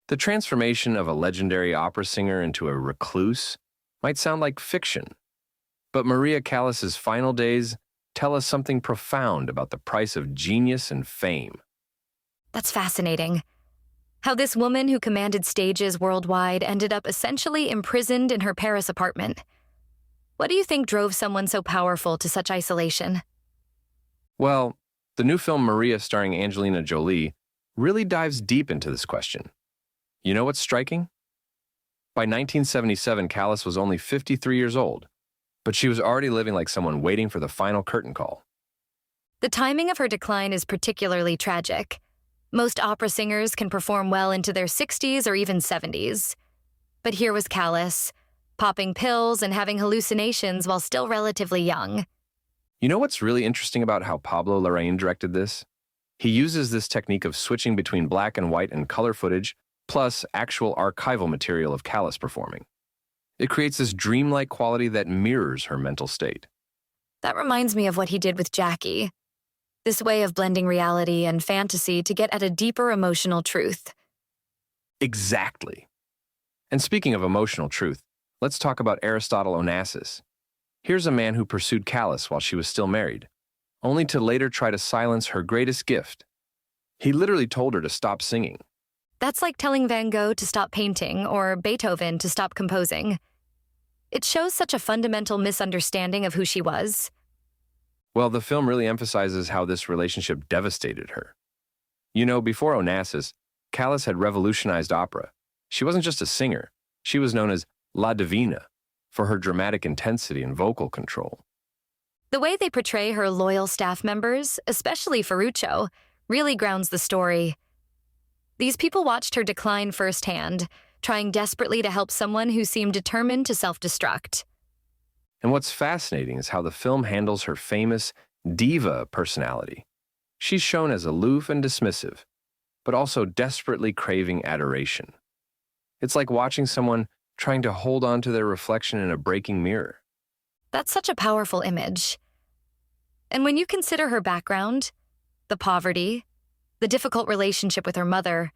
The transformation of a legendary opera singer into a recluse might sound like fiction, but Maria Callas's final days tell us something profound about the price of genius and fame. That's fascinating. How this woman who commanded stages worldwide ended up essentially imprisoned in her Paris apartment. What do you think drove someone so powerful to such isolation? Well, the new film Maria starring Angelina Jolie really dives deep into this question. You know what's striking? By 1977, Callas was only 53 years old, but she was already living like someone waiting for the final curtain call. The timing of her decline is particularly tragic. Most opera singers can perform well into their 60s or even 70s. But here was Callas, popping pills and having hallucinations while still relatively young. You know what's really interesting about how Pablo Larrain directed this? He uses this technique of switching between black and white and color footage, plus actual archival material of Callas performing. It creates this dreamlike quality that mirrors her mental state. That reminds me of what he did with Jackie. This way of blending reality and fantasy to get at a deeper emotional truth. Exactly. And speaking of emotional truth, let's talk about Aristotle Onassis. Here's a man who pursued Callas while she was still married, only to later try to silence her greatest gift. He literally told her to stop singing. That's like telling Van Gogh to stop painting or Beethoven to stop composing. It shows such a fundamental misunderstanding of who she was. Well, the film really emphasizes how this relationship devastated her. You know, before Onassis, Callas had revolutionized opera. She wasn't just a singer. She was known as La Divina for her dramatic intensity and vocal control. The way they portray her loyal staff members, especially Ferruccio, really grounds the story. These people watched her decline firsthand, trying desperately to help someone who seemed determined to self-destruct. And what's fascinating is how the film handles her famous diva personality. She's shown as aloof and dismissive, but also desperately craving adoration. It's like watching someone trying to hold on to their reflection in a breaking mirror. That's such a powerful image. And when you consider her background, the poverty, the difficult relationship with her mother,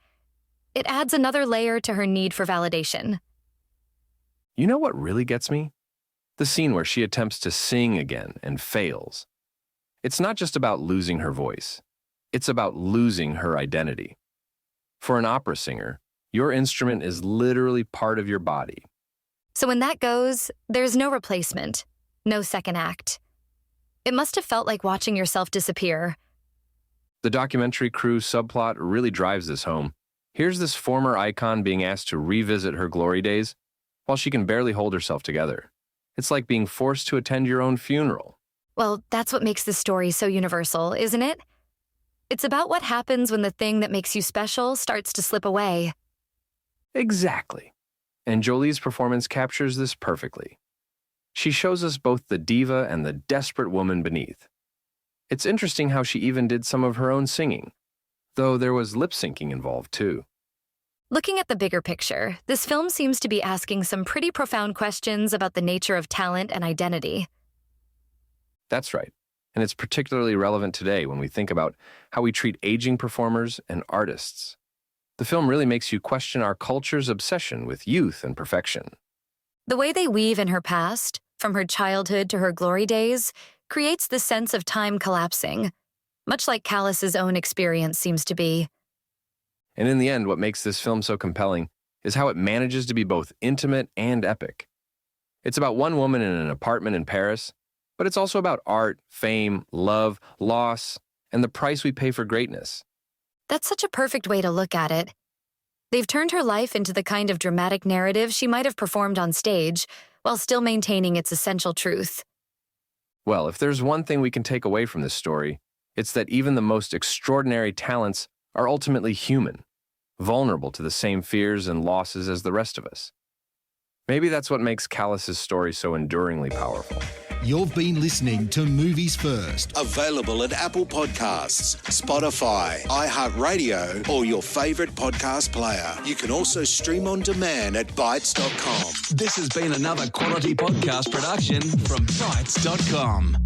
it adds another layer to her need for validation. You know what really gets me? The scene where she attempts to sing again and fails. It's not just about losing her voice. It's about losing her identity. For an opera singer, your instrument is literally part of your body. So when that goes, there's no replacement, no second act. It must have felt like watching yourself disappear. The documentary crew subplot really drives this home. Here's this former icon being asked to revisit her glory days while she can barely hold herself together. It's like being forced to attend your own funeral. Well, that's what makes this story so universal, isn't it? It's about what happens when the thing that makes you special starts to slip away. Exactly. And Jolie's performance captures this perfectly. She shows us both the diva and the desperate woman beneath. It's interesting how she even did some of her own singing, though there was lip-syncing involved too. Looking at the bigger picture, this film seems to be asking some pretty profound questions about the nature of talent and identity. That's right. And it's particularly relevant today when we think about how we treat aging performers and artists. The film really makes you question our culture's obsession with youth and perfection. The way they weave in her past, from her childhood to her glory days, creates the sense of time collapsing, much like Callas's own experience seems to be. And in the end, what makes this film so compelling is how it manages to be both intimate and epic. It's about one woman in an apartment in Paris, but it's also about art, fame, love, loss, and the price we pay for greatness. That's such a perfect way to look at it. They've turned her life into the kind of dramatic narrative she might have performed on stage, while still maintaining its essential truth. Well, if there's one thing we can take away from this story, it's that even the most extraordinary talents are ultimately human, vulnerable to the same fears and losses as the rest of us. Maybe that's what makes Callas's story so enduringly powerful. You've been listening to Movies First. Available at Apple Podcasts, Spotify, iHeartRadio, or your favourite podcast player. You can also stream on demand at Bytes.com. This has been another quality podcast production from Bytes.com.